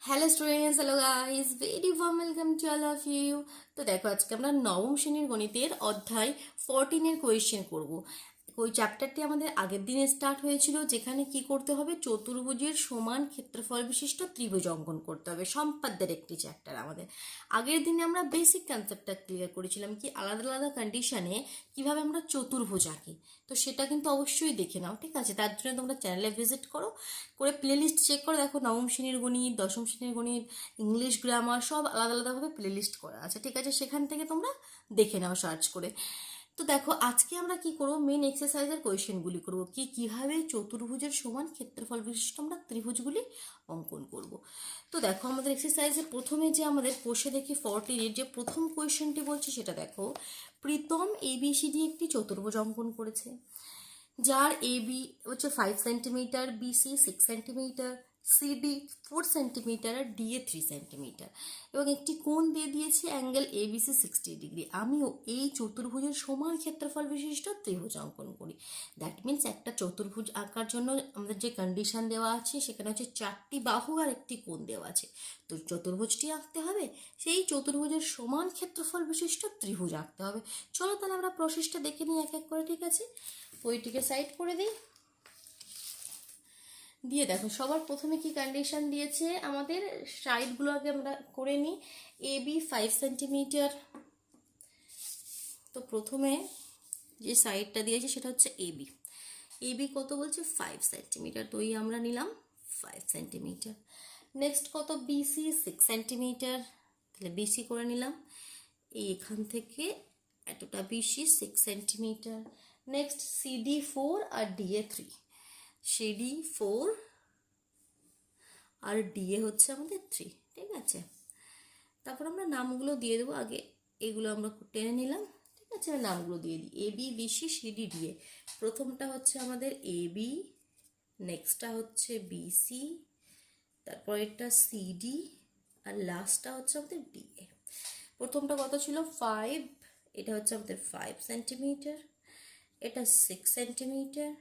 Hello students, hello guys, very warm welcome to all of you. তো দেখো, আজকে আমরা নবম শ্রেণীর গণিতের অধ্যায় 14-এর কোয়েশ্চেন করব। ওই চ্যাপ্টারটি আমাদের আগের দিনে স্টার্ট হয়েছিল, যেখানে কি করতে হবে, চতুর্ভুজের সমান ক্ষেত্রফল বিশিষ্ট ত্রিভুজ অঙ্কন করতে হবে। সম্পাদ্যের একটি চ্যাপ্টার আমাদের। আগের দিনে আমরা বেসিক কনসেপ্টটা ক্লিয়ার করেছিলাম, কি আলাদা আলাদা কন্ডিশনে কিভাবে আমরা চতুর্ভুজ আঁকি। তো সেটা কিন্তু অবশ্যই দেখে নাও, ঠিক আছে? তার জন্য তোমরা চ্যানেলে ভিজিট করো, করে প্লেলিস্ট চেক করে দেখো। নবম শ্রেণীর গণিত, দশম শ্রেণীর গণিত, ইংলিশ গ্রামার সব আলাদা আলাদাভাবে প্লেলিস্ট করা আছে, ঠিক আছে? সেখান থেকে তোমরা দেখে নাও সার্চ করে। তো দেখো, আজকে আমরা কি করবো, মেন এক্সারসাইজের কোয়েশ্চেনগুলি করবো, কিভাবে চতুর্ভুজের সমান ক্ষেত্রফল বিশিষ্ট আমরা ত্রিভুজগুলি অঙ্কন করব। তো দেখো, আমাদের এক্সারসাইজে প্রথমে যে আমাদের কোষে দেখি 14-এর যে প্রথম কোয়েশ্চেনটি বলছে, সেটা দেখো। প্রীতম এবিসিডি একটি চতুর্ভুজ অঙ্কন করেছে, যার এবি হচ্ছে 5 centimetre, B C 6 centimetre, C D 4 centimetre আর ডিএ 3 সেন্টিমিটার, এবং একটি কোণ দিয়ে দিয়েছে অ্যাঙ্গেল এবিসি 60 ডিগ্রি। আমিও এই চতুর্ভুজের সমান ক্ষেত্রফল বিশিষ্ট ত্রিভুজ অঙ্কন করি। দ্যাট মিনস একটা চতুর্ভুজ আঁকার জন্য আমাদের যে কন্ডিশন দেওয়া আছে, সেখানে হচ্ছে 4টি বাহু আর একটি কোণ দেওয়া আছে। তো চতুর্ভুজটি আঁকতে হবে, সেই চতুর্ভুজের সমান ক্ষেত্রফল বিশিষ্ট ত্রিভুজ আঁকতে হবে। চলো তাহলে আমরা প্রসেসটা দেখে নিই এক এক করে, ঠিক আছে? বইটিকে সাইড করে দিই, দিয়ে দেখো সবার প্রথমে কি কন্ডিশন দিয়েছে আমাদের, সাইডগুলো আগে আমরা করে নিই। A B 5 centimetre. তো প্রথমে যে সাইডটা দিয়েছে সেটা হচ্ছে এবি। এবি কত বলছে? 5 সেন্টিমিটার। তো এই আমরা নিলাম 5 সেন্টিমিটার। নেক্সট কত? B C 6 centimetre. তাহলে বিসি করে নিলাম, এখান থেকে এতটা বিসি 6 সেন্টিমিটার। নেক্সট সিডি 4 আর ডিএ 3। সিডি 4 আর ডিএ হচ্ছে আমাদের 3, ঠিক আছে? তারপর আমরা নামগুলো দিয়ে দেবো। আগে এগুলো আমরা টেনে নিলাম, ঠিক আছে? নামগুলো দিয়ে দিই, এবি, বিসি, সিডি, ডিএ। প্রথমটা হচ্ছে আমাদের এবি, নেক্সটটা হচ্ছে বিসি, তারপর এটা সিডি, আর লাস্টটা হচ্ছে আমাদের ডিএ। প্রথমটা কত ছিল? 5। এটা হচ্ছে আমাদের 5 সেন্টিমিটার, এটা 6 সেন্টিমিটার,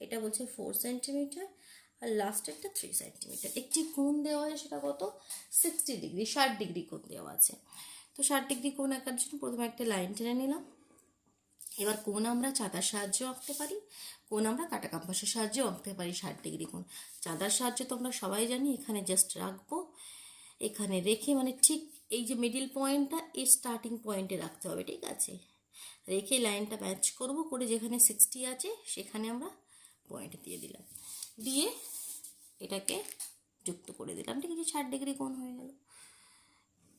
এটা বলছে 4 সেন্টিমিটার, আর লাস্টেরটা 3 সেন্টিমিটার। একটি কোণ দেওয়া আছে, সেটা কত? 60 ডিগ্রি, 60 ডিগ্রি কোণ দেওয়া আছে। তো 60 ডিগ্রি কোণ আঁকার জন্য প্রথমে একটা লাইন টেনে নিলাম। এবার কোণ আমরা চাঁদার সাহায্যেও আঁকতে পারি, কোণ আমরা কাটা কম্পাসের সাহায্যেও আঁকতে পারি। 60 ডিগ্রি কোণ চাঁদার সাহায্যে তো আমরা সবাই জানি, এখানে জাস্ট রাখবো, এখানে রেখে মানে ঠিক এই যে মিডিল পয়েন্টটা এই স্টার্টিং পয়েন্টে রাখতে হবে, ঠিক আছে? রেখে লাইনটা ম্যাচ করব, করে যেখানে 60 আছে সেখানে আমরা পয়েন্ট দিয়ে দিলাম, দিয়ে এটাকে যুক্ত করে দিলাম, ঠিক আছে? 60 ডিগ্রি কোণ হয়ে গেল।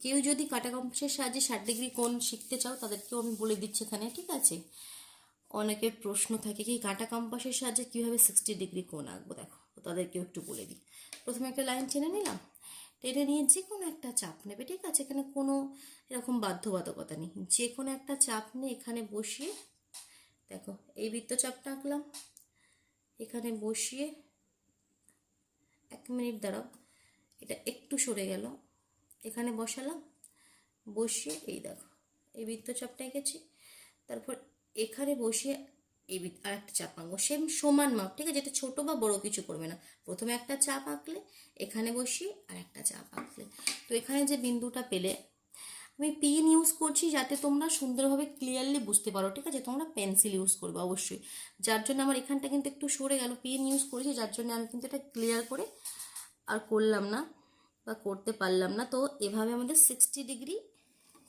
কেউ যদি কাটা কম্পাসের সাহায্যে 60 ডিগ্রি কোণ শিখতে চাও, তাদেরকেও আমি বলে দিচ্ছি এখানে, ঠিক আছে? অনেকের প্রশ্ন থাকে, কি কাটা কম্পাসের সাহায্যে কীভাবে 60 ডিগ্রি কোণ আঁকবো, দেখো তাদেরকেও একটু বলে দিই। প্রথমে একটা লাইন টেনে নিলাম, টেনে নিয়ে যে কোনো একটা চাপ নেবে, ঠিক আছে? এখানে কোনো এরকম বাধ্যবাধকতা নেই, যে কোনো একটা চাপ নিয়ে এখানে বসিয়ে, দেখো এই বৃত্তচাপটা আঁকলাম, এখানে বসিয়ে 1 মিনিট দাঁড়াও, এটা একটু সরে গেল, এখানে বসালাম, বসিয়ে এই দেখো এই বৃত্তচাপটা এঁকেছি। তারপর এখানে বসিয়ে এই আর একটা চাপ আঁকবো, সেম সমান মাপ, ঠিক আছে? এটা ছোটো বা বড় কিছু করবে না। প্রথমে একটা চাপ আঁকলে, এখানে বসিয়ে আর একটা চাপ আঁকলে। তো এখানে যে বিন্দুটা পেলে, আমি পেন ইউজ করছি যাতে তোমরা সুন্দরভাবে ক্লিয়ারলি বুঝতে পারো, ঠিক আছে? তোমরা পেন্সিল ইউজ করবে অবশ্যই, যার জন্য আমার এখানটা কিন্তু একটু সরে গেল। পেন ইউজ করেছি, যার জন্য আমি কিন্তু এটা ক্লিয়ার করে আর করলাম না বা করতে পারলাম না। তো এভাবে আমাদের 60 ডিগ্রি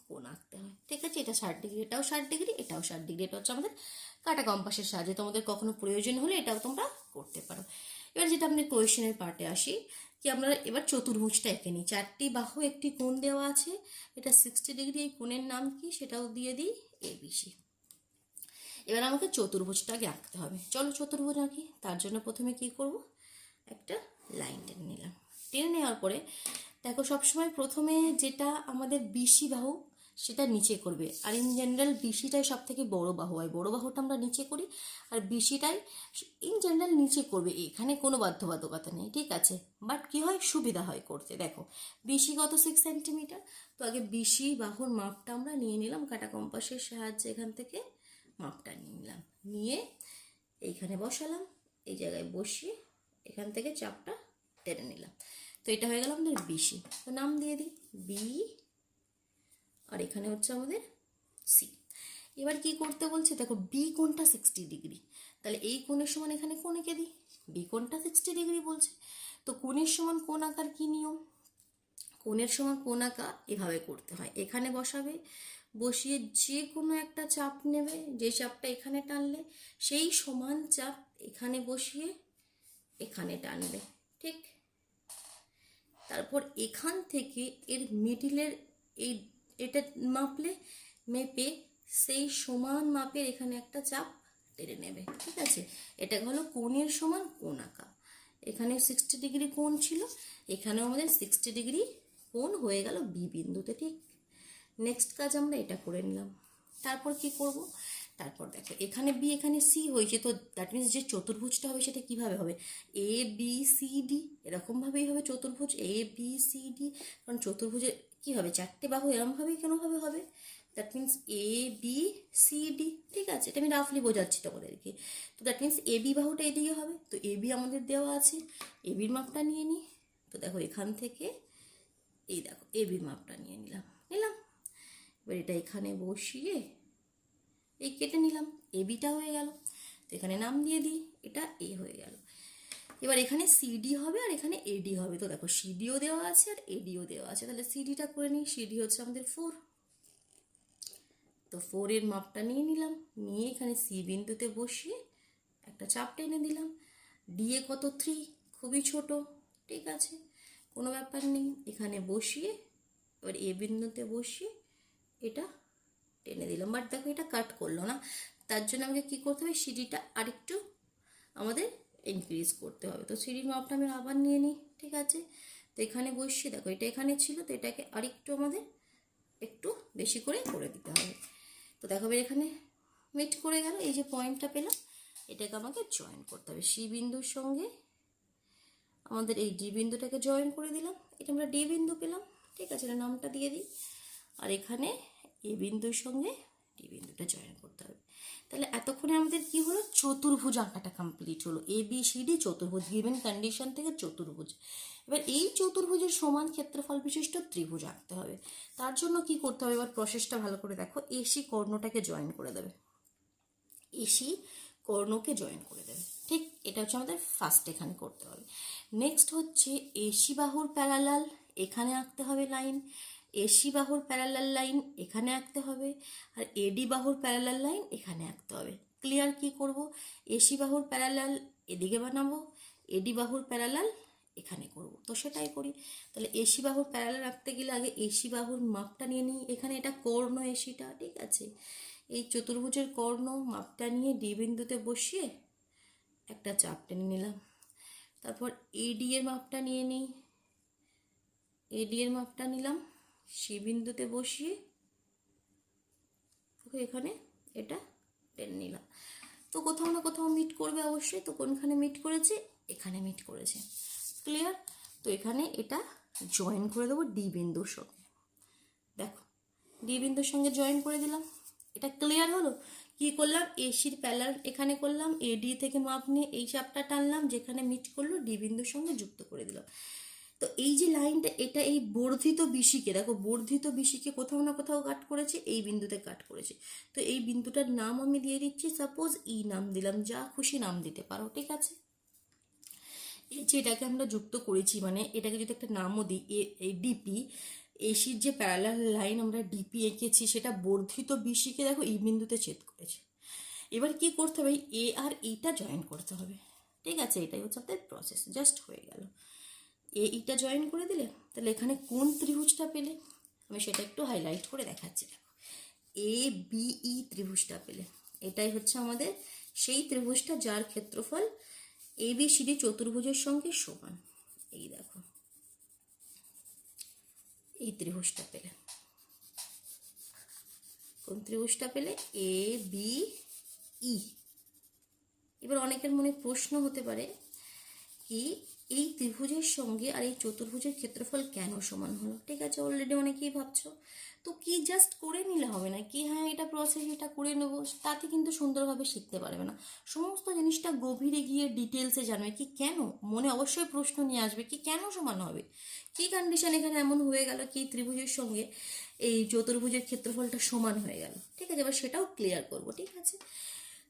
কোণ আঁকতে হয়, ঠিক আছে? এটা 60 ডিগ্রি, এটাও 60 ডিগ্রি, এটাও 60 ডিগ্রি। এটা হচ্ছে আমাদের কাটা কম্পাসের সাহায্যে। তোমাদের কখনো প্রয়োজন হলে এটাও তোমরা করতে পারো। এবার যেটা আমাদের কোয়েশ্চেনের পার্টে আসি, কি আমরা এবার চতুর্ভুজটা এঁকে নিই। 4টি বাহু, একটি কোণ দেওয়া আছে, এটা 60 ডিগ্রি। এই কোণের নাম কি সেটাও দিয়ে দিই, এবিসি। এবার আমাকে চতুর্ভুজটাকে আঁকতে হবে। চলো চতুর্ভুজ আঁকি। তার জন্য প্রথমে কি করব, একটা লাইন টেনে নিলাম। টেনে নেওয়ার পরে দেখো, সবসময় প্রথমে যেটা আমাদের বিসি বাহু সেটা নিচে করবে, আর ইন জেনারেল বিসিটাই সব থেকে বড় বাহু হয়, বড় বাহুটা আমরা নিচে করি, আর বিসিটাই ইন জেনারেল নিচে করবে। এখানে কোনো বাধ্যবাধকতা নেই, ঠিক আছে? বাট কি হয়, সুবিধা হয় করতে। দেখো বিসি কত? 6 সেন্টিমিটার। তো আগে বিসি বাহুর মাপটা আমরা নিয়ে নিলাম কাটা কম্পাসের সাহায্যে, এখান থেকে মাপটা নিয়ে নিলাম, নিয়ে এইখানে বসালাম, এই জায়গায় বসিয়ে এখান থেকে চাপটা টেনে নিলাম। তো এটা হয়ে গেল আমাদের বিসি। তো নাম দিয়ে দিই বি, আর এখানে হচ্ছে আমাদের সি। এবার কি করতে বলছে দেখো, বি কোণটা 60 ডিগ্রি, তাহলে এই কোণের সমান এখানে কোণ এঁকে দিই। বি কোণটা 60 ডিগ্রি বলছে, তো কোণের সমান কোণ আঁকার কি নিয়ম? কোণের সমান কোণ আঁকা এভাবে করতে হয়, এখানে বসাবে, বসিয়ে যে কোনো একটা চাপ নেবে, যে চাপটা এখানে টানলে সেই সমান চাপ এখানে বসিয়ে এখানে টানবে, ঠিক। তারপর এখান থেকে এর মিডিলের এই এটা মাপলে, মেপে সেই সমান মাপের এখানে একটা চাপ টেনে নেবে, ঠিক আছে। এটা হলো কোণের সমান কোণ আঁকা। এখানে 60 ডিগ্রি কোণ ছিল, এখানেও আমাদের 60 ডিগ্রি কোণ হয়ে গেল বি বিন্দুতে, ঠিক। নেক্সট কাজ আমরা এটা করে নিলাম। তারপর কি করব? তারপর দেখো এখানে বি এখানে সি হয়েছে, তো দ্যাট মিনস যে চতুর্ভুজটা হবে সেটা কিভাবে হবে? এ বি সি ডি, এরকমভাবেই হবে চতুর্ভুজ এ বি সি ডি। কারণ চতুর্ভুজে কী হবে, 4টে বাহু এরমভাবেই কেনভাবে হবে, that means A B C D, ঠিক আছে। এটা আমি রাফলি বোঝাচ্ছি তোমাদেরকে। তো দ্যাট মিনস এ বি বাহুটা এদিকে হবে, তো এ বি আমাদের দেওয়া আছে, এ বির মাপটা নিয়ে নিই। তো দেখো এখান থেকে এই দেখো এ বির মাপটা নিয়ে নিলাম। এবার এটা এখানে বসিয়ে এই কেটে নিলাম, এ বিটা হয়ে গেল। তো এখানে নাম দিয়ে দিই, এটা এ হয়ে গেল। এবার এখানে সিডি হবে আর এখানে এডি হবে। তো দেখো সিডিও দেওয়া আছে আর এডিও দেওয়া আছে, তাহলে সিডিটা করে নিই। সিডি হচ্ছে আমাদের 4, তো 4 এর মাপটা নিয়ে নিলাম, নিয়ে এখানে সি বিন্দুতে বসিয়ে একটা চাপ টেনে দিলাম। ডিএ কত 3, খুবই ছোট, ঠিক আছে, কোনো ব্যাপার নেই। এখানে বসিয়ে এবার এ বিন্দুতে বসিয়ে এটা টেনে দিলাম। বাট দেখো এটা কাট করলো না, তার জন্য আমাকে কী করতে হবে, সিডিটা আরেকটু আমাদের ইনক্রিজ করতে হবে। তো সিডির মাপটা আমি আবার নিয়ে নিই, ঠিক আছে। তো এখানে বসিয়ে দেখো এটা এখানে ছিল, তো এটাকে আরেকটু আমাদের একটু বেশি করে দিতে হবে। তো দেখো এখানে মিট করে গেল, এই যে পয়েন্টটা পেলাম, এটাকে আমাকে জয়েন করতে হবে সি বিন্দুর সঙ্গে। আমাদের এই ডি বিন্দুটাকে জয়েন করে দিলাম, এটা আমরা ডি বিন্দু পেলাম, ঠিক আছে। এটা নামটা দিয়ে দিই। আর এখানে এ বিন্দুর সঙ্গে ডি বিন্দুটা জয়েন করতে হবে। তাহলে এতক্ষণে আমাদের কি হলো, চতুর্ভুজ আঁকাটা কমপ্লিট হলো। এ বি সি ডি চতুর্ভুজ, গিভেন কন্ডিশন থেকে চতুর্ভুজ। এবার এই চতুর্ভুজের সমান ক্ষেত্রফল বিশিষ্ট ত্রিভুজ আঁকতে হবে। তার জন্য কি করতে হবে, এবার প্রসেসটা ভালো করে দেখো। এসি কর্ণটাকে জয়েন করে দেবে, এসি কর্ণকে জয়েন করে দেবে, ঠিক। এটা হচ্ছে আমাদের ফার্স্ট এখানে করতে হবে। নেক্সট হচ্ছে এসি বাহুর প্যারালাল এখানে আঁকতে হবে লাইন, এসি বাহুর প্যারালাল লাইন এখানে আঁকতে হবে, আর এডি বাহুর প্যারালাল লাইন এখানে আঁকতে হবে। ক্লিয়ার? কি করব, এসি বাহুর প্যারালাল এদিকে বানাবো, এডি বাহুর প্যারালাল এখানে করব। তো সেটাই করি। তাহলে এসি বাহুর প্যারালাল রাখতে গেলে আগে এসি বাহুর মাপটা নিয়ে নিই। এখানে এটা কর্ণ এসিটা, ঠিক আছে। এই চতুর্ভুজের কর্ণ মাপটা নিয়ে ডি বিন্দুতে বসিয়ে একটা চাপ টেনে নিলাম। তারপর এডি এর মাপটা নিয়ে নিই, এডি এর মাপটা নিলাম, সি বিন্দুতে বসিয়ে এখানে এটা টেনে নিলাম। তো কোথাও না কোথাও মিট করবে অবশ্যই, তো কোনখানে মিট করেছে, এখানে মিট করেছে। ক্লিয়ার? তো এখানে এটা জয়েন করে দেবো ডি বিন্দুর সঙ্গে। দেখো ডি বিন্দুর সঙ্গে জয়েন করে দিলাম। এটা ক্লিয়ার হলো? কি করলাম, এসির প্যারালাল এখানে করলাম, এডি থেকে মাপ নিয়ে এই চাপটা টানলাম, যেখানে মিট করলো ডি বিন্দুর সঙ্গে যুক্ত করে দিলাম। তো এই যে লাইনটা, এটা এই বর্ধিত বিসিকে, দেখো বর্ধিত বিসিকে কোথাও না কোথাও কাট করেছে, এই বিন্দুতে কাট করেছে। তো এই বিন্দুটার নাম আমি দিয়ে দিচ্ছি, সাপোজ ই নাম দিলাম, যা খুশি নাম দিতে পারো, ঠিক আছে। এই যে এটাকে আমরা যুক্ত করেছি, মানে এটাকে যদি একটা নামও দিই, এই ডিপি, এসির যে প্যারালাল লাইন আমরা ডিপি এঁকেছি, সেটা বর্ধিত বিসিকে দেখো এই বিন্দুতে ছেদ করেছে। এবার কি করতে হবে, এ আর এইটা জয়েন করতে হবে, ঠিক আছে। এটাই হচ্ছে আপনাদের প্রসেস, জাস্ট হয়ে গেল। এইটা জয়েন করে দিলে, তাহলে এখানে কোন ত্রিভুজটা পেলে আমি সেটা একটু হাইলাইট করে দেখাচ্ছি। দেখো এ বিই ত্রিভুজটা পেলে, এটাই হচ্ছে আমাদের সেই ত্রিভুজটা যার ক্ষেত্রফল এ বি সি ডি চতুর্ভুজের সঙ্গে সমান। এই দেখো এই ত্রিভুজটা পেলে, কোন ত্রিভুজটা পেলে, এ বি ই। এবার অনেকের মনে প্রশ্ন হতে পারে কি, এই ত্রিভুজের সঙ্গে আর এই চতুর্ভুজের ক্ষেত্রফল কেন সমান হলো? ঠিক আছে, অলরেডি অনেকেই ভাবছো। তো কি জাস্ট করে নিলে হবে না কি, হ্যাঁ এটা প্রসেস, এটা করে নেবো, তাতে কিন্তু সুন্দরভাবে শিখতে পারবে না। সমস্ত জিনিসটা গভীরে গিয়ে ডিটেলসে জানবে কি কেন, মনে অবশ্যই প্রশ্ন নিয়ে আসবে কি কেন সমান হবে, কি কন্ডিশন এখানে এমন হয়ে গেল কি ত্রিভুজের সঙ্গে এই চতুর্ভুজের ক্ষেত্রফলটা সমান হয়ে গেল। ঠিক আছে, এবার সেটাও ক্লিয়ার করবো। ঠিক আছে,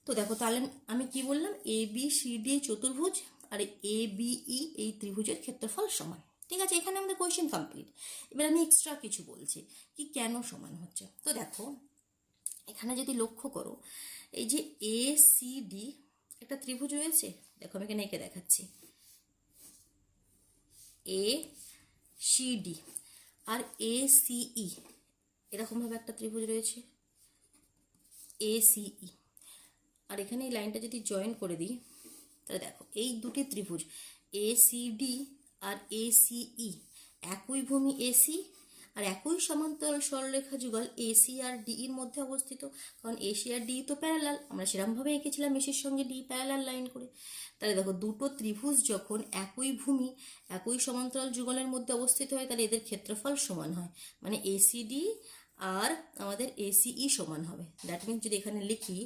তো দেখো তাহলে আমি কি বললাম, এ বি সি ডি চতুর্ভুজ আর এ বি ই এই ত্রিভুজের ক্ষেত্রফল সমান। ঠিক আছে, এখানে আমাদের কোয়েশ্চেন কমপ্লিট। এবার আমি এক্সট্রা কিছু বলছি কি কেন সমান হচ্ছে। তো দেখো এখানে যদি লক্ষ্য করো, এই যে এ সি ডি একটা ত্রিভুজ রয়েছে, দেখো আমি এখানে এঁকে দেখাচ্ছি, এ সি ডি আর এ সি ই এরকমভাবে একটা ত্রিভুজ রয়েছে এ সি ই। আর এখানে এই লাইনটা যদি জয়েন করে দিই, তাহলে দেখো এই দুটি ত্রিভুজ এ সি ডি আর এ সি ই একই ভূমি এসি আর একই সমান্তরাল সরলরেখা যুগল এসি আর ডি এর মধ্যে অবস্থিত। কারণ এসি আর ডি তো প্যারালাল, আমরা সেরকমভাবে এঁকেছিলাম এসির সঙ্গে ডি প্যারালাল লাইন করে। তাহলে দেখো দুটো ত্রিভুজ যখন একই ভূমি একই সমান্তরাল যুগলের মধ্যে অবস্থিত হয়, তাহলে এদের ক্ষেত্রফল সমান হয়, মানে এসিডি আর আমাদের এসিই সমান হবে। দ্যাট মিনস যদি এখানে লিখি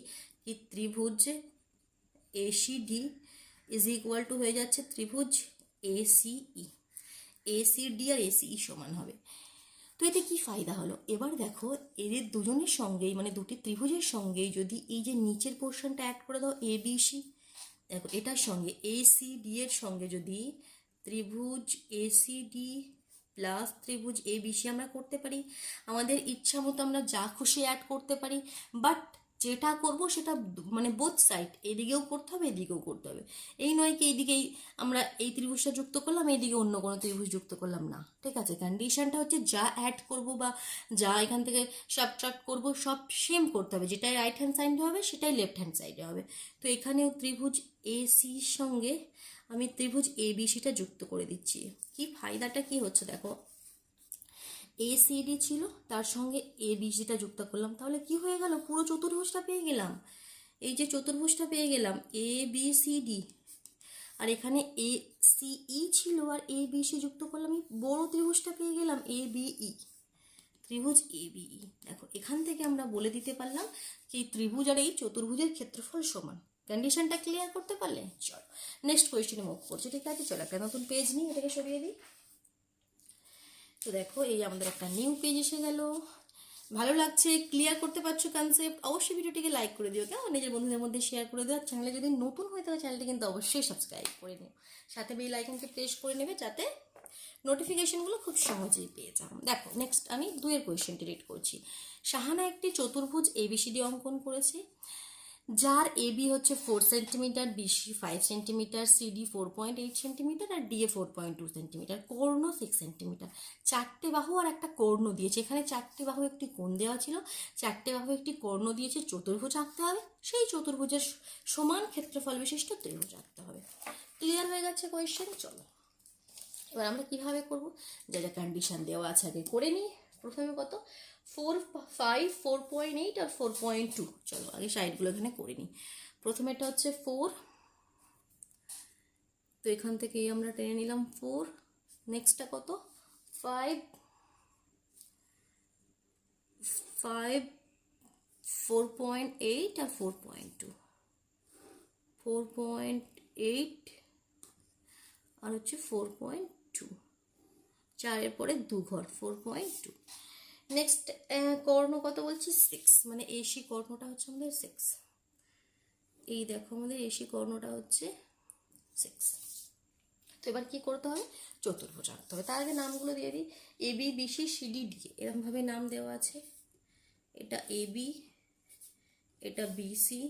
কি ত্রিভুজ এসিডি ইজ ইকুয়াল টু হয়ে যাচ্ছে ত্রিভুজ এসিই, এসিডি আর এসিই সমান হবে। তো এতে কি ফায়দা হলো, এবার দেখো এদের দুজনের সঙ্গেই মানে দুটি ত্রিভুজের সঙ্গেই যদি এই যে নিচের পোর্শনটা অ্যাড করে দাও এ বি সি, দেখো এটার সঙ্গে এসিডি এর সঙ্গে যদি ত্রিভুজ এসিডি প্লাস ত্রিভুজ এ বি সি আমরা করতে পারি, আমাদের ইচ্ছা মতো আমরা যা খুশি অ্যাড করতে পারি। বাট যেটা করব সেটা মানে বোথ সাইড, এদিকেও করতে হবে এদিকেও করতে হবে। এই নয় কি এইদিকেই আমরা এই ত্রিভুজটা যুক্ত করলাম এইদিকে অন্য কোনো ত্রিভুজ যুক্ত করলাম না। ঠিক আছে, কন্ডিশনটা হচ্ছে যা অ্যাড করব বা যা এখান থেকে সাবট্রাক্ট করব সব সেম করতে হবে, যেটাই রাইট হ্যান্ড সাইডে হবে সেটাই লেফট হ্যান্ড সাইডে হবে। তো এখানেও ত্রিভুজ এ সির সঙ্গে আমি ত্রিভুজ এ বি সিটা যুক্ত করে দিচ্ছি। কি ফায়দাটা কি হচ্ছে দেখো, এ সি ডি ছিল তার সঙ্গে এ বি সিটা যুক্ত করলাম, তাহলে কি হয়ে গেল পুরো চতুর্ভুজটা পেয়ে গেলাম। এই যে চতুর্ভুজটা পেয়ে গেলাম এ বি সি ডি, আর এখানে এ সি ই ছিল আর এ বি সি যুক্ত করলাম, আমি বড় ত্রিভুজটা পেয়ে গেলাম এ বি ই, ত্রিভুজ এ বি ই। দেখো এখান থেকে আমরা বলে দিতে পারলাম কি ত্রিভুজ আর এই চতুর্ভুজের ক্ষেত্রফল সমান। কন্ডিশনটা ক্লিয়ার করতে পারলে চলো নেক্সট কোয়েশ্চেনে মুভ করছি। ঠিক আছে, চলো একটা নতুন পেজ নিই, এটাকে সরিয়ে দিই। তো দেখো এই আমাদের একটা নিউ পেজ এসে গেল। ভালো লাগছে, ক্লিয়ার করতে পারছো কনসেপ্ট, অবশ্যই ভিডিওটিকে লাইক করে দিও, কেমন নিজের বন্ধুদের মধ্যে শেয়ার করে দিও। চ্যানেলে যদি নতুন হয়ে থাকে চ্যানেলটি কিন্তু অবশ্যই সাবস্ক্রাইব করে নিও, সাথে বেল আইকনকে প্রেস করে নেবে যাতে নোটিফিকেশনগুলো খুব সহজেই পেয়ে যাও। দেখো নেক্সট আমি 2 কোয়েশ্চেনটি রিড করছি। শাহানা একটি চতুর্ভুজ এবিসিডি অঙ্কন করেছে, যার এবি হচ্ছে 4 centimetre, B C 5 centimetre, C D 4.8 centimetre আর ডিএ 4.2 সেন্টিমিটার, কর্ণ 6 সেন্টিমিটার। 4টে বাহু আর একটা কর্ণ দিয়েছে, এখানে 4টে বাহু একটি কোণ দেওয়া ছিল, 4টে বাহু একটি কর্ণ দিয়েছে, চতুর্ভুজ আঁকতে হবে, সেই চতুর্ভুজের সমান ক্ষেত্রফল বিশিষ্ট ত্রিভুজ আঁকতে হবে। ক্লিয়ার হয়ে গেছে কোয়েশ্চেন, চলো এবার আমরা কিভাবে করব, যা যা কন্ডিশন দেওয়া আছে আগে করে নিই। প্রথমে কত 4, 5, 4.8 আর 4.2, চলো আগে সাইডগুলো এখানে করে নিই। প্রথমে এটা হচ্ছে 4, তো এখান থেকে আমরা টেনে নিলাম 4। নেক্সটটা কত 5, 4.8 আর 4.2, 4.8 আর হচ্ছে 4.2, 4-এর পরে 2 ঘর 4.2। নেক্সট কর্ণ কত বলছি 6, মানে এসি কর্ণটা হচ্ছে আমাদের 6। এই দেখো আমাদের এসি কর্ণটা হচ্ছে 6। তো এবার কি করতে হবে, চতুর্ভুজ আঁকতে হবে। তার আগে নামগুলো দিয়ে দিই, A B BC CD D এরকমভাবে নাম দেওয়া আছে। এটা এ বি, এটা বিসি,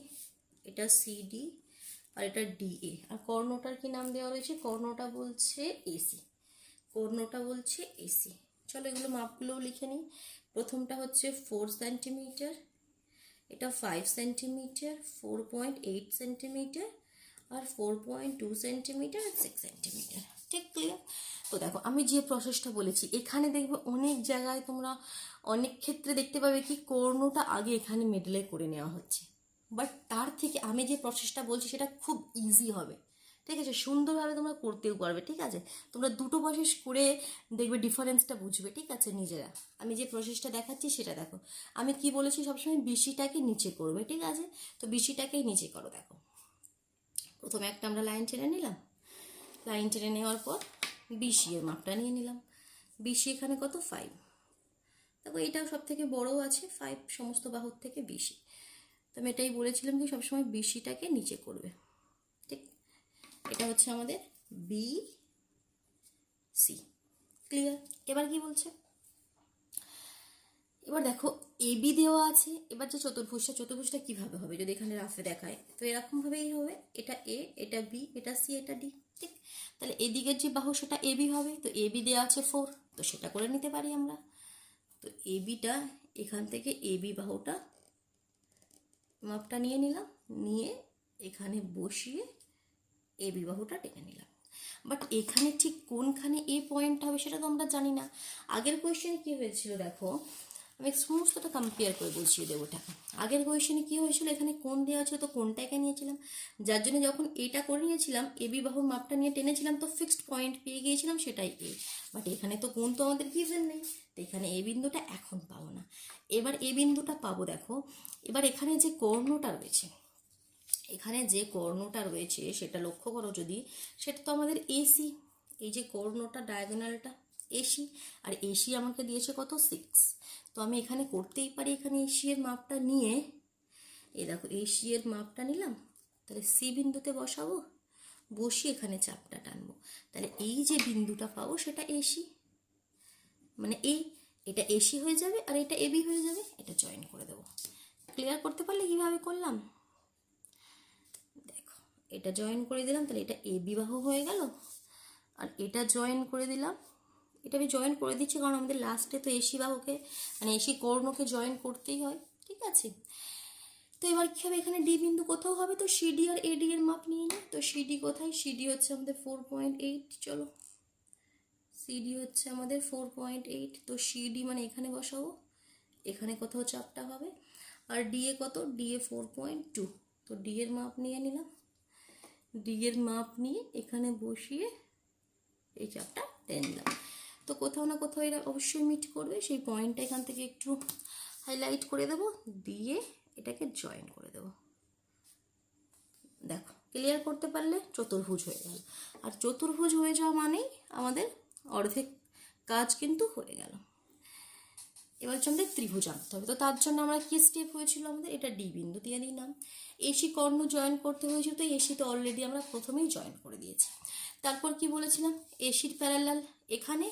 এটা সিডি আর এটা ডিএ। আর কর্ণটার কি নাম দেওয়া রয়েছে, কর্ণটা বলছে এসি, কর্ণটা বলছে এসি। চলো এগুলো মাপগুলোও লিখে নিই। প্রথমটা হচ্ছে 4 সেন্টিমিটার, এটা 5 সেন্টিমিটার, 4.8 সেন্টিমিটার আর 4.2 সেন্টিমিটার আর 6 সেন্টিমিটার। ঠিক ক্লিয়ার? তো দেখো আমি যে প্রসেসটা বলেছি এখানে দেখবে অনেক জায়গায় তোমরা অনেক ক্ষেত্রে দেখতে পাবে কি কর্ণটা আগে এখানে মিডলে করে নেওয়া হচ্ছে, বাট তার থেকে আমি যে প্রসেসটা বলছি সেটা খুব ইজি হবে। ঠিক আছে, সুন্দরভাবে তোমরা করতেও পারবে। ঠিক আছে, তোমরা দুটো প্রসেস করে দেখবে ডিফারেন্সটা বুঝবে। ঠিক আছে, নিজেরা আমি যে প্রসেসটা দেখাচ্ছি সেটা দেখো। আমি কি বলেছি, সবসময় বিসিটাকে নিচে করবে। ঠিক আছে, তো বিসিটাকেই নিচে করো। দেখো প্রথমে একটা আমরা লাইন টেনে নিলাম, লাইন টেনে নেওয়ার পর বিসি এর মাপটা নিয়ে নিলাম। বিসি এখানে কত, 5। দেখো এটাও সব থেকে বড়ো আছে, 5 সমস্ত বাহুর থেকে বিসি। তো আমি এটাই বলেছিলাম যে সবসময় বিসিটাকে নিচে করবে। ঠিক, এটা হচ্ছে আমাদের বি সি। ক্লিয়ার? এবার কি বলছে, এবার দেখো এবি দেওয়া আছে। এবার যে চতুর্ভুজটা কিভাবে হবে যদি এখানে রাফে দেখায়, তো এরকমভাবেই হবে। এটা এ, এটা বি, এটা সি, এটা ডি। ঠিক, তাহলে এদিকের যে বাহু সেটা এবি হবে। তো এবি দেওয়া আছে 4, তো সেটা করে নিতে পারি আমরা। তো এবিটা এখান থেকে এবি বাহুটা মাপটা নিয়ে নিলাম, নিয়ে এখানে বসিয়ে এবি বাহুটা টেনে নিলাম। বাট এখানে ঠিক কোনখানে এ পয়েন্ট হবে সেটা তো আমরা জানি না। আগের কোয়েশ্চেনে কি হয়েছিল দেখো, আমি সমস্তটা কম্পেয়ার করে বুঝিয়ে দেবো। ওটা আগের কোয়েশ্চেনে কি হয়েছিল, এখানে কোন দেওয়া ছিল তো কোনটাকে নিয়েছিলাম, যার জন্য যখন এটা করে নিয়েছিলাম এবি বাহুর মাপটা নিয়ে টেনেছিলাম তো ফিক্সড পয়েন্ট পেয়ে গিয়েছিলাম, সেটাই এ। বাট এখানে তো কোন তো আমাদের গিভেন নেই, তো এখানে এ বিন্দুটা এখন পাবো না। এবার এ বিন্দুটা পাবো। দেখো এবার এখানে যে কর্ণটা রয়েছে, এখানে যে কর্ণটা রয়েছে সেটা লক্ষ্য করো যদি, সেটা তো আমাদের এসি। এই যে কর্ণটা ডায়াগোনালটা এসি, আর এসি আমাকে দিয়েছে কত, 6। তো আমি এখানে করতেই পারি, এখানে এসি এর মাপটা নিয়ে, এই দেখো এসি এর মাপটা নিলাম, তাহলে সি বিন্দুতে বসাবো, বসিয়ে এখানে চাপটা টানবো। তাহলে এই যে বিন্দুটা পাবো সেটা এসি, মানে এটা এসি হয়ে যাবে আর এটা এবি হয়ে যাবে, এটা জয়েন করে দেবো। ক্লিয়ার করতে পারলে কিভাবে করলাম, এটা জয়েন করে দিলাম, তাহলে এটা এ বিবাহ হয়ে গেল। আর এটা জয়েন করে দিলাম, এটা আমি জয়েন করে দিচ্ছি কারণ আমাদের লাস্টে তো এসি বাহুকে মানে এসি কর্ণকে জয়েন করতেই হয়। ঠিক আছে, তো এবার কী হবে, এখানে ডি বিন্দু কোথাও হবে, তো সিডি আর এডি এর মাপ নিয়ে নিই। তো সিডি কোথায়, সিডি হচ্ছে আমাদের 4.8। চলো সিডি হচ্ছে আমাদের 4.8, তো সিডি মানে এখানে বসাবো, এখানে কোথাও চাপটা হবে। আর ডিএ কত, ডিএ 4.2, তো ডি এর মাপ নিয়ে নিলাম, ডি এর মাপ নিয়ে এখানে বসিয়ে এই চাপটা টেনে নিলাম। তো কোথাও না কোথাও এরা অবশ্যই মিট করবে, সেই পয়েন্টটা এখান থেকে একটু হাইলাইট করে দেবো, দিয়ে এটাকে জয়েন করে দেবো। দেখো ক্লিয়ার করতে পারলে চতুর্ভুজ হয়ে গেল। আর চতুর্ভুজ হয়ে যাওয়া মানেই আমাদের অর্ধেক কাজ কিন্তু হয়ে গেল। এবার হচ্ছে আমাদের ত্রিভুজ আঁকতে হবে। তো তার জন্য আমরা কি স্টেপ হয়েছিল আমাদের, এটা ডি বিন্দু দিয়ে দিলাম। এসি কর্ণ জয়েন করতে হয়েছিল, তো এসি তো অলরেডি আমরা প্রথমেই জয়েন করে দিয়েছি। তারপর কি বলেছিলাম, এসির প্যারালাল এখানে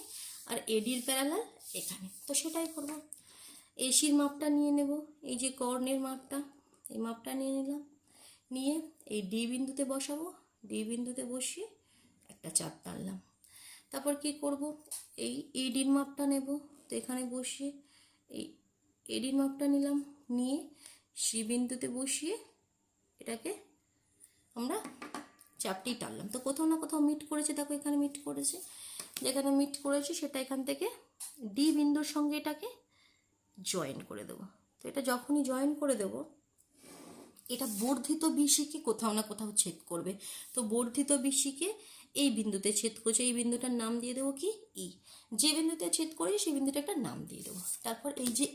আর এডির প্যারালাল এখানে, তো সেটাই করব। এসির মাপটা নিয়ে নেব, এই যে কর্ণের মাপটা, এই মাপটা নিয়ে নিলাম, নিয়ে এই ডি বিন্দুতে বসাবো, ডি বিন্দুতে বসিয়ে একটা চাপ টানলাম। তারপর কি করব, এই এডির মাপটা নেব, তো এখানে বসিয়ে এই এডির মাপটা নিলাম, নিয়ে সি বিন্দুতে বসিয়ে এটাকে আমরা চাপটি টানলাম। তো কোথাও না কোথাও মিট করেছে, দেখো এখানে মিট করেছে, যেখানে মিট করেছে সেটা এখান থেকে ডি বিন্দুর সঙ্গে এটাকে জয়েন করে দেবো। তো এটা যখনই জয়েন করে দেব, এটা বর্ধিত বিসিকে কোথাও না কোথাও ছেদ করবে। তো বর্ধিত বিসিকে এই বিন্দুতে ছেদ করছে, এই বিন্দুটার নাম দিয়ে দেবো কি, ই। যে বিন্দুতে ছেদ করে সেই বিন্দুটা একটা নাম দিয়ে দেবো। তারপর এই যে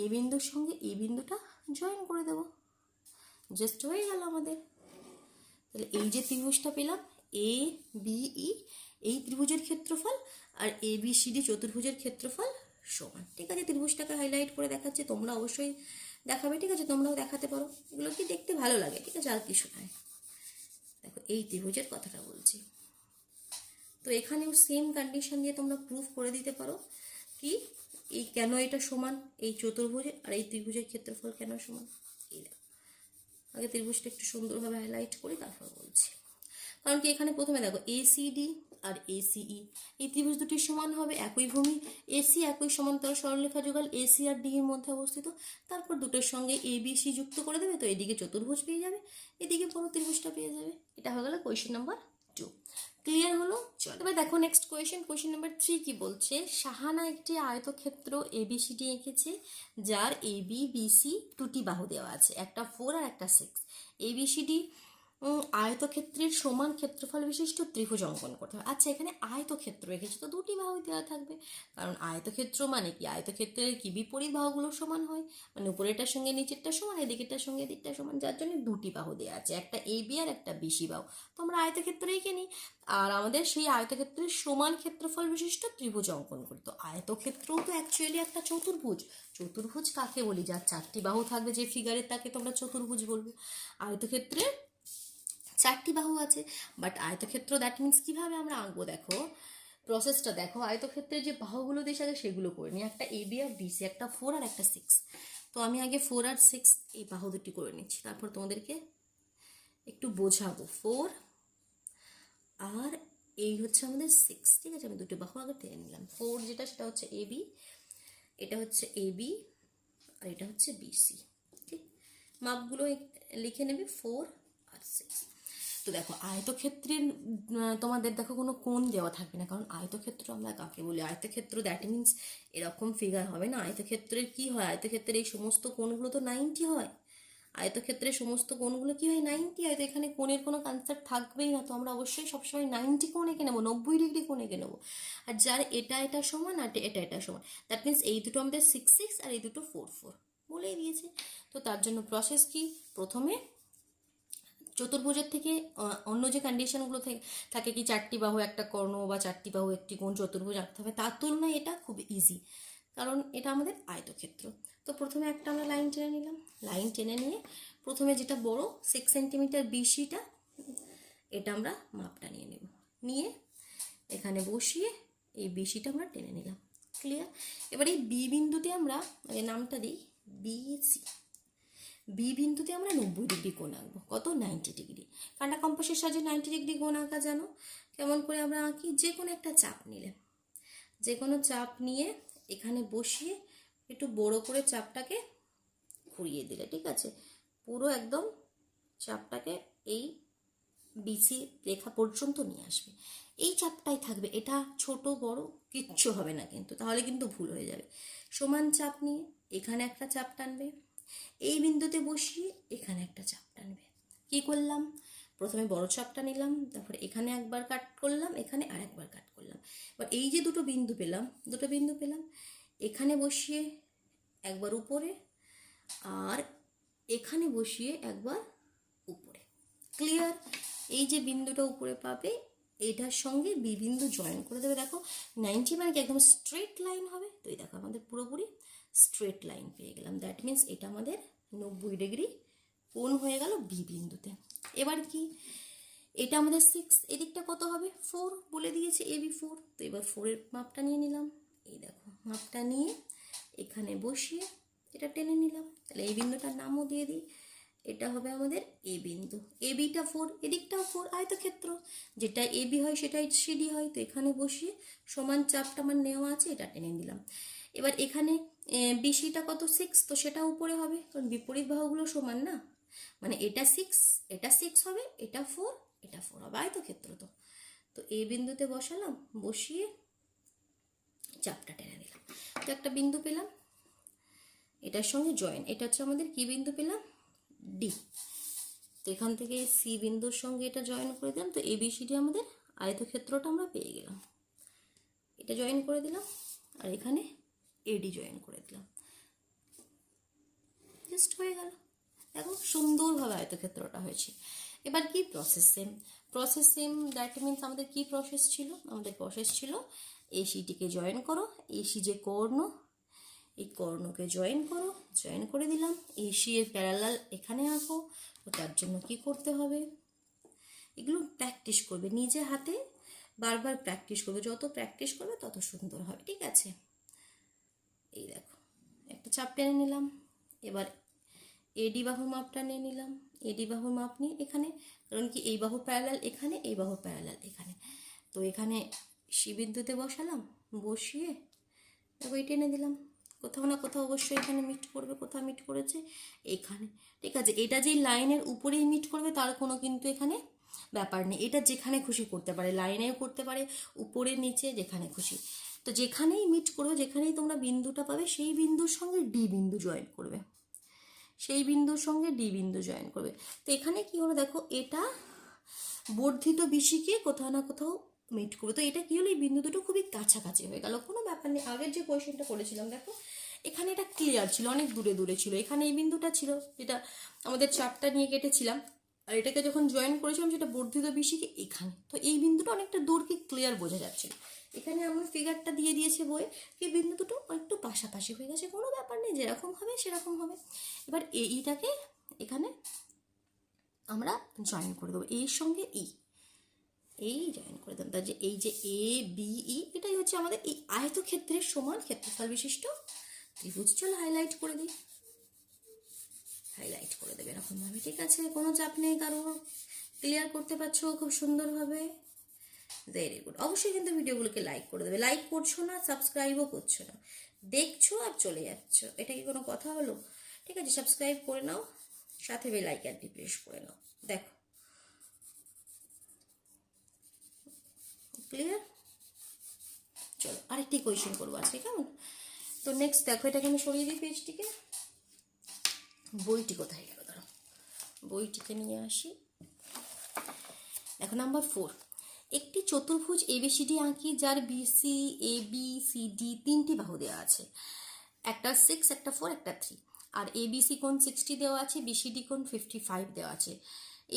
এ বিন্দুর সঙ্গে এই বিন্দুটা জয়েন করে দেবো, জাস্ট হয়ে গেল আমাদের। তাহলে এই যে ত্রিভুজটা পেলাম এ বি ই, এই ত্রিভুজের ক্ষেত্রফল আর এ বি সি ডি চতুর্ভুজের ক্ষেত্রফল সমান। ঠিক আছে, ত্রিভুজটাকে হাইলাইট করে দেখাচ্ছে, তোমরা অবশ্যই দেখাবে। ঠিক আছে, তোমরাও দেখাতে পারো, এগুলো কি দেখতে ভালো লাগে। ঠিক আছে, আর কিছু নয়, দেখো এই ত্রিভুজের কথাটা বলছি। তো এখানেও সেম কন্ডিশন দিয়ে তোমরা প্রুফ করে দিতে পারো কি, এই কেন এটা সমান, এই চতুর্ভুজের আর এই ত্রিভুজের ক্ষেত্রফল কেন সমান। এই দেখো, আগে ত্রিভুজটা একটু সুন্দরভাবে হাইলাইট করি তারপর বলছি। কারণ কি এখানে প্রথমে দেখো এসিডি আর এসিই, এই ত্রিভুজ দুটি সমান হবে, একই ভূমি, এসি একই সমান্তরাল সরলরেখা যুগল এসি আর ডি এর মধ্যে অবস্থিত। তারপর দুটোর সঙ্গে এ বি সি যুক্ত করে দেবে, তো এদিকে চতুর্ভুজ পেয়ে যাবে, এদিকে পুরো ত্রিভুজটা পেয়ে যাবে। এটা হয়ে গেল কোয়েশ্চেন নাম্বার 2। ক্লিয়ার হলো? চলো এবার দেখো নেক্সট কোয়েশ্চেন নাম্বার 3 কি বলছে। সাহানা একটি আয়তক্ষেত্র এবিসিডি এঁকেছে, যার এ বি বি সি দুটি বাহু দেওয়া আছে, একটা 4 আর একটা 6। এবিসিডি আয়তক্ষেত্রের সমান ক্ষেত্রফল বিশিষ্ট ত্রিভুজ অঙ্কন করতে হবে। আচ্ছা, এখানে আয়তক্ষেত্র রেখেছি তো দুটি বাহু দেওয়া থাকবে, কারণ আয়তক্ষেত্র মানে কি, আয়তক্ষেত্রের কি বিপরীত বাহুগুলো সমান হয়, মানে উপরেরটার সঙ্গে নিচেরটা সমান, এদিকেরটার সঙ্গে এদিকটা সমান, যার জন্য দুটি বাহু দেওয়া আছে, একটা এবি আর একটা বিসি বাহু। তো আমরা আয়তক্ষেত্র রেখে নিই, আর আমাদের সেই আয়তক্ষেত্রের সমান ক্ষেত্রফল বিশিষ্ট ত্রিভুজ অঙ্কন করতো। আয়তক্ষেত্রও তো অ্যাকচুয়ালি একটা চতুর্ভুজ। চতুর্ভুজ কাকে বলি? যার চারটি বাহু থাকবে যে ফিগারে, তাকে তোমরা চতুর্ভুজ বলবে। আয়তক্ষেত্রে চারটি বাহু আছে, বাট আয়তক্ষেত্র দ্যাট মিনস কীভাবে আমরা আঁকবো, দেখো প্রসেসটা দেখো। আয়তক্ষেত্রের যে বাহুগুলো দিয়ে আগে সেগুলো করে নিই, একটা এবি আর বিসি, একটা 4 আর একটা 6। তো আমি আগে 4 আর 6 এই বাহু দুটি করে নিচ্ছি, তারপর তোমাদেরকে একটু বোঝাবো। 4 আর এই হচ্ছে আমাদের 6, ঠিক আছে? আমি দুটো বাহু আগে টেনে নিলাম। 4 যেটা সেটা হচ্ছে এবি, এটা হচ্ছে এবি, আর এটা হচ্ছে বিসি। ঠিক, মাপগুলো লিখে নেবে 4 আর 6। তো দেখো আয়তক্ষেত্রের তোমাদের দেখো কোনো কোণ দেওয়া থাকবে না, কারণ আয়তক্ষেত্র আমরা কাকে বলি? আয়তক্ষেত্র দ্যাট মিনস এরকম ফিগার হবে না। আয়তক্ষেত্রের কি হয়? আয়তক্ষেত্রের এই সমস্ত কোণগুলো তো 90 হয়। আয়তক্ষেত্রের সমস্ত কোণগুলো কি হয়? 90 হয়। তো এখানে কোণের কোনো কনসেপ্ট থাকবেই না, তো আমরা অবশ্যই সবসময় 90 কোণ এঁকে নেবো, 90 ডিগ্রি কোণ এঁকে নেবো। আর যার এটা সমান আর এটা সমান, দ্যাট মিনস এই দুটো আমাদের 6 6 আর এই দুটো 4 4 বলেই দিয়েছে। তো তার জন্য প্রসেস কি, প্রথমে চতুর্ভুজের থেকে অন্য যে কন্ডিশনগুলো থাকে কি চারটি বাহু একটা কর্ণ বা চারটি বাহু একটি কোণ চতুর্ভুজ আঁকতে হবে, তার তুলনায় এটা খুব ইজি, কারণ এটা আমাদের আয়তক্ষেত্র। তো প্রথমে একটা আমরা লাইন টেনে নিলাম, লাইন টেনে নিয়ে প্রথমে যেটা বড় 6 সেন্টিমিটার বিসিটা, এটা আমরা মাপটা নিয়ে নেব, নিয়ে এখানে বসিয়ে এই বিসিটা আমরা টেনে নিলাম। ক্লিয়ার? এবার এই বি বিন্দুতে আমরা নামটা দিই বিসি। বি বিন্দুতে আমরা 90 ডিগ্রি কোণ আঁকবো। কত? 90 ডিগ্রি। কাঁটা কম্পাসের সাহায্যে 90 ডিগ্রি কোণ আঁকা জানো? কেমন করে আমরা আঁকি? যে কোনো একটা চাপ নিলে, যে কোনো চাপ নিয়ে এখানে বসিয়ে একটু বড় করে চাপটাকে ঘুরিয়ে দিলে, ঠিক আছে? পুরো একদম চাপটাকে এই বিসি রেখা পর্যন্ত নিয়ে আসবে। এই চাপটাই থাকবে, এটা ছোট বড় কিচ্ছু হবে না কিন্তু, তাহলে কিন্তু ভুল হয়ে যাবে। সমান চাপ নিয়ে এখানে একটা চাপ টানবে, এই বিন্দুতে বসিয়ে এখানে একটা চাপ টানবে। কি করলাম? প্রথমে বড় চাপটা নিলাম, তারপরে এখানে একবার কাট করলাম, এখানে আরেকবার কাট করলাম। এবার এই যে দুটো বিন্দু পেলাম, এখানে বসিয়ে একবার উপরে আর এখানে বসিয়ে একবার উপরে। ক্লিয়ার? এই যে বিন্দুটা উপরে পাবে এটার সঙ্গে বি বিন্দু জয়েন করে দেবে। দেখো 90 মানে কি একদম স্ট্রেট লাইন হবে। তো এই দেখো আমাদের পুরোপুরি স্ট্রেট লাইন পেয়ে গেলাম। দ্যাট মিনস এটা আমাদের 90 ডিগ্রি কোণ হয়ে গেল বি বিন্দুতে। এবার কি, এটা আমাদের 6, এদিকটা কত হবে? 4 বলে দিয়েছে, এবি 4। তো এবার 4-এর মাপটা নিয়ে নিলাম। এই দেখো মাপটা নিয়ে এখানে বসিয়ে এটা টেনে নিলাম। তাহলে এই বিন্দুটার নামও দিয়ে দিই, এটা হবে আমাদের এ বিন্দু। এ বিটা 4, এদিকটাও 4, আয়তক্ষেত্র যেটা এ বি হয় সেটাই সিডি হয়। তো এখানে বসিয়ে সমান চাপটা আমার নেওয়া আছে, এটা টেনে নিলাম। এবার এখানে বিসিটা কত? 6, তো সেটা উপরে হবে, কারণ বিপরীত বাহুগুলো সমান না, মানে এটা 6 হবে, এটা 4 হবে, আয়তক্ষেত্র তো। তো এই বিন্দুতে বসালাম, বসিয়ে চাপটা টেনে দিলাম। তো একটা বিন্দু পেলাম, এটার সঙ্গে জয়েন, এটা হচ্ছে আমাদের কি বিন্দু পেলাম? ডি। তো এখান থেকে সি বিন্দুর সঙ্গে এটা জয়েন করে দিলাম। তো এবিসিডি আমাদের আয়তক্ষেত্রটা আমরা পেয়ে গেলাম। এটা জয়েন করে দিলাম আর এখানে এডি জয়েন করে দিলাম, জাস্ট হয়ে গেল। দেখো সুন্দরভাবে আয়তক্ষেত্রটা হয়েছে। এবার কি? প্রসেস সেম দ্যাট মিনস আমাদের কি প্রসেস ছিল? আমাদের প্রসেস ছিল এসিটিকে জয়েন করো, এসি যে কর্ণ, এই কর্ণকে জয়েন করো, জয়েন করে দিলাম। এসি এর প্যারালাল এখানে আঁকো। তো তার জন্য কি করতে হবে? এগুলো প্র্যাকটিস করবে নিজে হাতে, বারবার প্র্যাকটিস করবে, যত প্র্যাকটিস করবে তত সুন্দর হবে, ঠিক আছে? এই দেখো একটা চাপ টেনে নিলাম। এবার এডি বাহুর মাপটা নিয়ে নিলাম। এডি বাহুর মাপ নিয়ে এখানে, কারণ কি এই বাহুর প্যারালাল এখানে, এই বাহুর প্যারালাল এখানে, তো এখানে সি বিন্দুতে বসালাম, বসিয়ে তারপর টেনে দিলাম। কোথাও না কোথাও অবশ্যই এখানে মিট করবে, কোথাও মিট করেছে এখানে, ঠিক আছে? এটা যে লাইনের উপরেই মিট করবে তার কোনো কিন্তু এখানে ব্যাপার নেই, এটা যেখানে খুশি করতে পারে, লাইনেও করতে পারে, উপরে নিচে যেখানে খুশি। তো যেখানেই মিট করবে, যেখানেই তোমরা বিন্দুটা পাবে সেই বিন্দুর সঙ্গে ডি বিন্দু জয়েন করবে, সেই বিন্দুর সঙ্গে ডি বিন্দু জয়েন করবে। তো এখানে কি হলো দেখো, এটা বর্ধিত বিসিকে কোথাও না কোথাও মিট করবে। তো এটা কি হলো, এই বিন্দু দুটো খুবই কাছাকাছি হয়ে গেল, কোনো ব্যাপার নেই। আগের যে কোয়েশ্চেনটা করেছিলাম দেখো, এখানে এটা ক্লিয়ার ছিল, অনেক দূরে দূরে ছিল, এখানে এই বিন্দুটা ছিল যেটা আমাদের চারটা নিয়ে কেটেছিলাম, আর এটাকে যখন জয়েন করেছিলাম সেটা বর্ধিত বিসিকে এখানে। তো এই বিন্দুটা অনেকটা দূর কি ক্লিয়ার বোঝা যাচ্ছিল। এখানে আমার ফিগারটা দিয়ে দিয়েছে বই, এই বিন্দু দুটো একটু পাশাপাশি হয়ে গেছে, কোনো ব্যাপার নেই, যেরকম হবে সেরকম হবে। এবার এইটাকে এখানে আমরা জয়েন করে দেবো, এর সঙ্গে এই জয়েন করে দেবো। তার যে এই যে এ বি ই, এটাই হচ্ছে আমাদের এই আয়তক্ষেত্রের সমান ক্ষেত্রফল বিশিষ্ট ত্রিভুজ। চলো হাইলাইট করে দিই, হাইলাইট করে দেবে এরকমভাবে, ঠিক আছে, কোনো চাপ নেই কারো, ক্লিয়ার করতে পারছো খুব সুন্দরভাবে, ভেরি গুড। অবশ্যই কিন্তু ভিডিওগুলোকে লাইক করে দেবে, লাইক করছো না, সাবস্ক্রাইবও করছো না, দেখছো আর চলে যাচ্ছ, এটা কি কোনো কথা হলো? ঠিক আছে, সাবস্ক্রাইব করে নাও, সাথে বেল আইকনটি প্রেস করে নাও। দেখো ক্লিয়ার। চলো আরেকটি কোয়েশ্চেন করবো আজকে, কেমন? তো নেক্সট দেখো, এটাকে আমি সরিয়ে দিই পেজটিকে, বইটি কোথায় গেল, দাঁড়াও বইটিকে নিয়ে আসি। দেখো নাম্বার 4, একটি চতুর্ভুজ এবিসিডি আঁকি যার বিসি এ বি সি ডি তিনটি বাহু দেওয়া আছে, একটা 6, একটা 4, একটা 3, আর এবিসি কোণ 60 দেওয়া আছে, বিসিডি কোণ 55 দেওয়া আছে।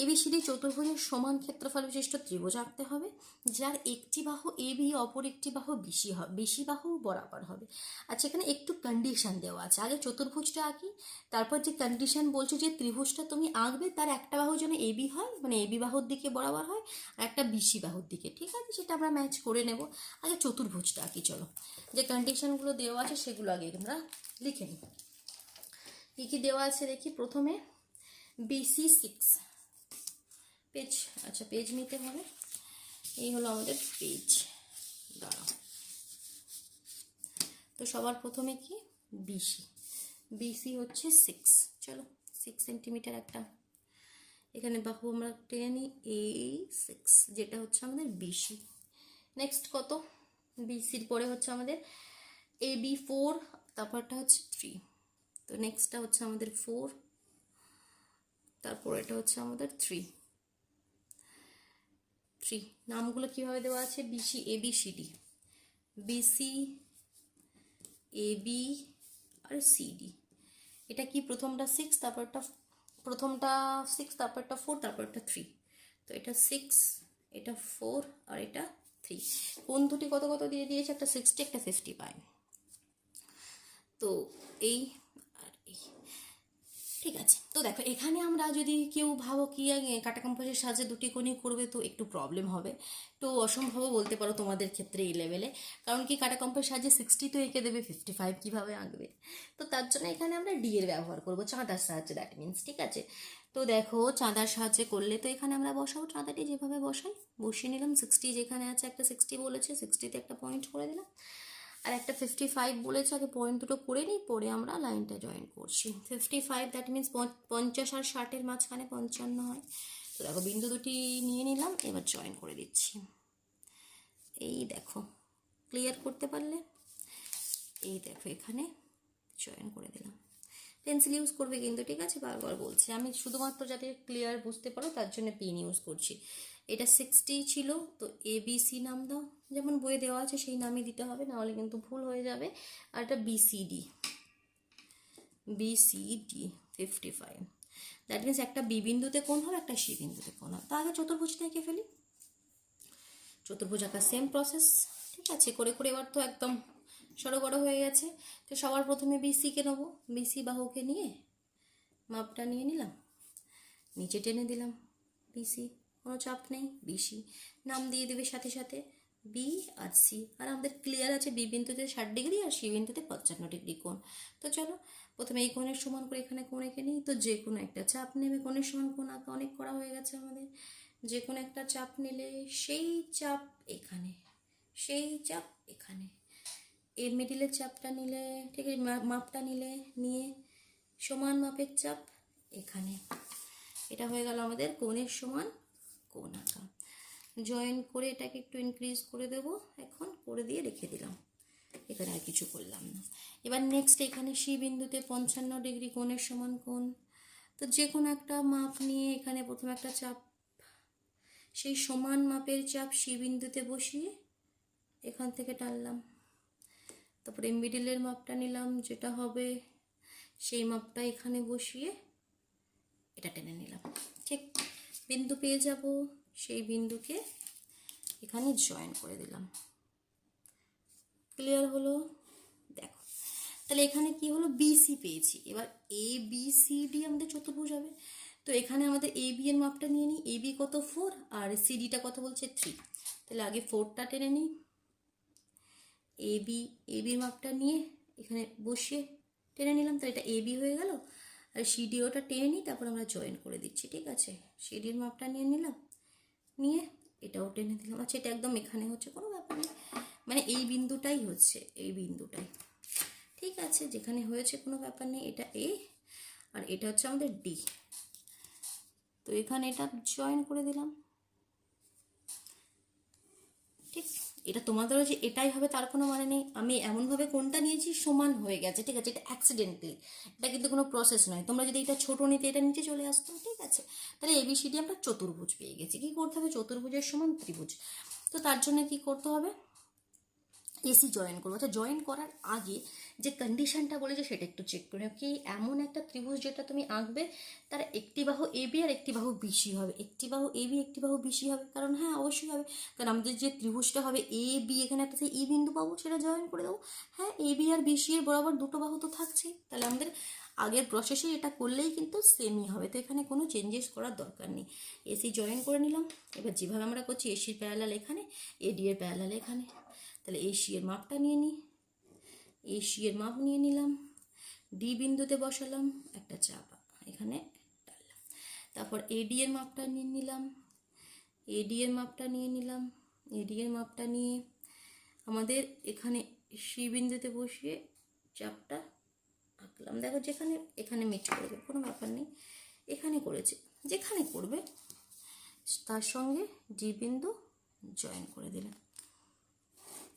এবিসিডি চতুর্ভুজের সমান ক্ষেত্রফল বিশিষ্ট ত্রিভুজ আঁকতে হবে, যার একটি বাহু এ বি, অপর একটি বাহু বিসি বাহু বরাবর হবে। আচ্ছা, এখানে একটু কন্ডিশন দেওয়া আছে, আগে চতুর্ভুজটা আঁকি, তারপর যে কন্ডিশন বলছে যে ত্রিভুজটা তুমি আঁকবে তার একটা বাহু যেন এ বি হয়, মানে এ বি বাহুর দিকে বরাবর হয়, আর একটা বিসি বাহুর দিকে, ঠিক আছে, সেটা আমরা ম্যাচ করে নেব। আগে চতুর্ভুজটা আঁকি, চলো যে কন্ডিশনগুলো দেওয়া আছে সেগুলো আগে আমরা লিখে নিই। কী কী দেওয়া আছে দেখি, প্রথমে বিসি 6 পেজ, আচ্ছা পেজ নিতে হবে, এই হলো আমাদের পেজ, দাঁড়াও। তো সবার প্রথমে কি বিসি হচ্ছে 6, চলো 6 সেন্টিমিটার একটা, এখানে বাহু আমরা টেনে নিই এই 6, যেটা হচ্ছে আমাদের বিসি। নেক্সট কত, বিসির পরে হচ্ছে আমাদের এ বি 4, তারপরটা হচ্ছে 3, তো নেক্সটটা হচ্ছে আমাদের 4, তারপর এটা হচ্ছে আমাদের 3। নামগুলো কিভাবে দেওয়া আছে, BC A B C D, BC A B R CD. এটা কি, প্রথমটা 6, তারপরটা 4, তারপরটা 3, তো এটা 6, এটা 4 আর এটা 3। কোন দুটি কত কত দিয়ে দিয়েছে, একটা 60, একটা 55। তো এই আর এই, ঠিক আছে। তো দেখো এখানে আমরা যদি কেউ ভাবো কি কাটা কম্পাসের সাহায্যে দুটি কোণই করবে, তো একটু প্রবলেম হবে, তো অসম্ভবও বলতে পারো তোমাদের ক্ষেত্রে এই লেভেলে, কারণ কি কাটা কম্পাসের সাহায্যে 60 তো এঁকে দেবে, 55 কীভাবে আঁকবে? তো তার জন্য এখানে আমরা ডি এর ব্যবহার করবো, চাঁদার সাহায্যে, দ্যাট মিনস, ঠিক আছে। তো দেখো চাঁদার সাহায্যে করলে তো এখানে আমরা বসাবো, চাঁদাটি যেভাবে বসাই বসিয়ে নিলাম, 60 যেখানে আছে একটা 60 বলেছে, 60তে একটা পয়েন্ট করে দিলাম, আর একটা 55 বলেছে, আগে পয়েন্ট দুটো করে নিই, পরে আমরা লাইনটা জয়েন করছি। 55 দ্যাট মিনস 50 আর 60-এর মাঝখানে 55 হয়। তো দেখো বিন্দু দুটি নিয়ে নিলাম, এবার জয়েন করে দিচ্ছি, এই দেখো ক্লিয়ার করতে পারলে, এই দেখো এখানে জয়েন করে দিলাম। পেন্সিল ইউজ করবে কিন্তু, ঠিক আছে, বারবার বলছি আমি, শুধুমাত্র যাতে ক্লিয়ার বুঝতে পারো তার জন্য পেন ইউজ করছি। এটা 60 ছিল, তো এবিসি নাম দাও, যেমন বইয়ে দেওয়া আছে সেই নামই দিতে হবে, নাহলে কিন্তু ভুল হয়ে যাবে। আর এটা বিসিডি 55, দ্যাট মিনস একটা বি বিন্দুতে কোণ হবে, একটা সি বিন্দুতে কোণ হবে। তা আগে চতুর্ভুজটা এঁকে ফেলি, চতুর্ভুজ আঁকা সেম প্রসেস, ঠিক আছে, করে করে এবার তো একদম সড়গড় হয়ে গেছে। তো সবার প্রথমে বিসিকে নেবো, বিসি বাহুকে নিয়ে মাপটা নিয়ে নিলাম, নিচে টেনে দিলাম বিসি, কোনো চাপ নেই, বিসি নাম দিয়ে দেবে সাথে সাথে বি আর সি, আর আমাদের ক্লিয়ার আছে বি বিন্দুতে 60 ডিগ্রি আর সি বিন্দুতে 55 ডিগ্রি কোণ। তো চলো প্রথমে এই কোণের সমান করে এখানে কোণ এঁকে নিই, তো যে কোনো একটা চাপ নেবে, কোণের সমান কোণ আঁকা অনেক করা হয়ে গেছে আমাদের, যে কোনো একটা চাপ নিলে সেই চাপ এখানে, সেই চাপ এখানে, এর মিডিলের চাপটা নিলে, ঠিক আছে, মাপটা নিলে, নিয়ে সমান মাপের চাপ এখানে, এটা হয়ে গেল আমাদের কোণের সমান কোণ আঁকা। জয়েন করে এটাকে একটু ইনক্রিজ করে দেবো, এখন করে দিয়ে রেখে দিলাম, এখানে আর কিছু করলাম না। এবার নেক্সট এখানে সি বিন্দুতে 55 ডিগ্রি কোণের সমান কোণ, তো যে কোনো একটা মাপ নিয়ে এখানে প্রথমে একটা চাপ, সেই সমান মাপের চাপ সি বিন্দুতে বসিয়ে এখান থেকে টানলাম। তারপরে মিডিলের মাপটা নিলাম, যেটা হবে সেই মাপটা এখানে বসিয়ে এটা টেনে নিলাম। ঠিক বিন্দু পেয়ে যাব, সেই বিন্দুকে এখানে জয়েন করে দিলাম। ক্লিয়ার হলো? দেখো তাহলে এখানে কি হলো, বিসি পেয়েছি। এবার এ বি সি ডি আমাদের চতুর্ভুজ হবে। তো এখানে আমাদের এ বি এর মাপটা নিয়ে নিই। এ বি কত 4 আর সিডিটা কত বলছে 3। তাহলে আগে 4টা টেনে নিই। এ বির মাপটা নিয়ে এখানে বসিয়ে টেনে নিলাম, তাহলে এটা এ বি হয়ে গেল। আর সিডিওটা টেনে নিই, তারপর আমরা জয়েন করে দিচ্ছি। ঠিক আছে, সিডির মাপটা নিয়ে নিলাম, নিয়ে এটাও টেনে দিলাম। আচ্ছা এটা একদম এখানে হচ্ছে, কোনো ব্যাপার নেই, মানে এই বিন্দুটাই হচ্ছে, এই বিন্দুটাই। ঠিক আছে, যেখানে হয়েছে কোনো ব্যাপার নেই। এটা এ আর এটা হচ্ছে আমাদের ডি। তো এখানে এটা জয়েন করে দিলাম। ঠিক, এটা তোমাদেরও যে এটাই হবে তার কোনো মানে নেই। আমি এমনভাবে কোনটা নিয়েছি সমান হয়ে গেছে। ঠিক আছে, এটা অ্যাক্সিডেন্টালি, এটা কিন্তু কোনো প্রসেস নয়। তোমরা যদি এটা ছোটো নিতে, এটা নিচে চলে আসতো। ঠিক আছে, তাহলে এবিসিডি আমরা চতুর্ভুজ পেয়ে গেছি। কী করতে হবে, চতুর্ভুজের সমান ত্রিভুজ। তো তার জন্য কি করতে হবে, এসি জয়েন করবো। আচ্ছা জয়েন করার আগে যে কন্ডিশনটা বলেছে সেটা একটু চেক করে নাও। কি এমন একটা ত্রিভুজ যেটা তুমি আঁকবে তার একটি বাহু এ বি আর একটি বাহু বিসি হবে। একটি বাহু এ বি, একটি বাহু বিসি হবে, কারণ হ্যাঁ অবশ্যই হবে, কারণ আমাদের যে ত্রিভুজটা হবে এ বি, এখানে একটা ই বিন্দু পাবো, সেটা জয়েন করে দেবো। হ্যাঁ এ বি আর বিসি এর বরাবর দুটো বাহু তো থাকছেই, তাহলে আমাদের আগের প্রসেসে এটা করলেই কিন্তু সেমই হবে। তো এখানে কোনো চেঞ্জেস করার দরকার নেই। এসি জয়েন করে নিলাম। এবার যেভাবে আমরা করছি, এসির প্যারালাল এখানে, এডি এর প্যারালাল এখানে। তাহলে এসি এর মাপটা নিয়ে নিই, এসি এর মাপ নিয়ে নিলাম, ডি বিন্দুতে বসালাম, একটা চাপ এখানে টানলাম। তারপর এডি এর মাপটা নিয়ে নিলাম, এডি এর মাপটা নিয়ে নিলাম, এডি এর মাপটা নিয়ে আমাদের এখানে সি বিন্দুতে বসিয়ে চাপটা আঁকলাম। দেখো যেখানে এখানে মিট করবে কোনো ব্যাপার নেই, এখানে করেছে, যেখানে করবে তার সঙ্গে ডি বিন্দু জয়েন করে দিলাম।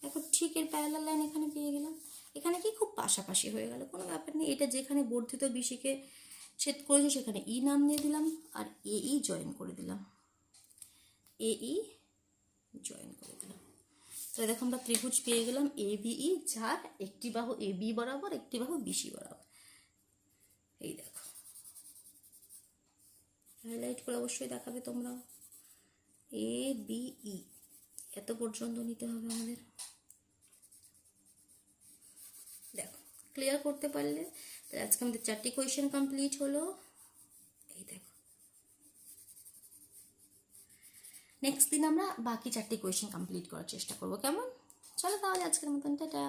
দেখো ঠিক এর প্যারালাল লাইন এখানে পেয়ে গেলাম। এখানে কি খুব পাশাপাশি হয়ে গেল, কোনো ব্যাপার নেই। এটা যেখানে বর্ধিত বিসিকে ছেদ করেছে সেখানে ই নাম দিয়ে দিলাম, আর এই জয়েন করে দিলাম, এই জয়েন করে দিলাম। তাহলে দেখো আমরা ত্রিভুজ পেয়ে গেলাম এ বিই, যার একটি বাহু এ বি বরাবর, একটি বাহু বিসি বরাবর। এই দেখো হাইলাইট করে অবশ্যই দেখাবে তোমরা। এ বিই এত পর্যন্ত নিতে হবে আমাদের। দেখো ক্লিয়ার করতে পারলে তাহলে আজকে আমাদের 4টি কোয়েশ্চেন কমপ্লিট হলো। এই দেখো নেক্সট দিন আমরা বাকি 4টি কোয়েশ্চেন কমপ্লিট করার চেষ্টা করবো, কেমন? চলো তাহলে আজকের মতন টাটা।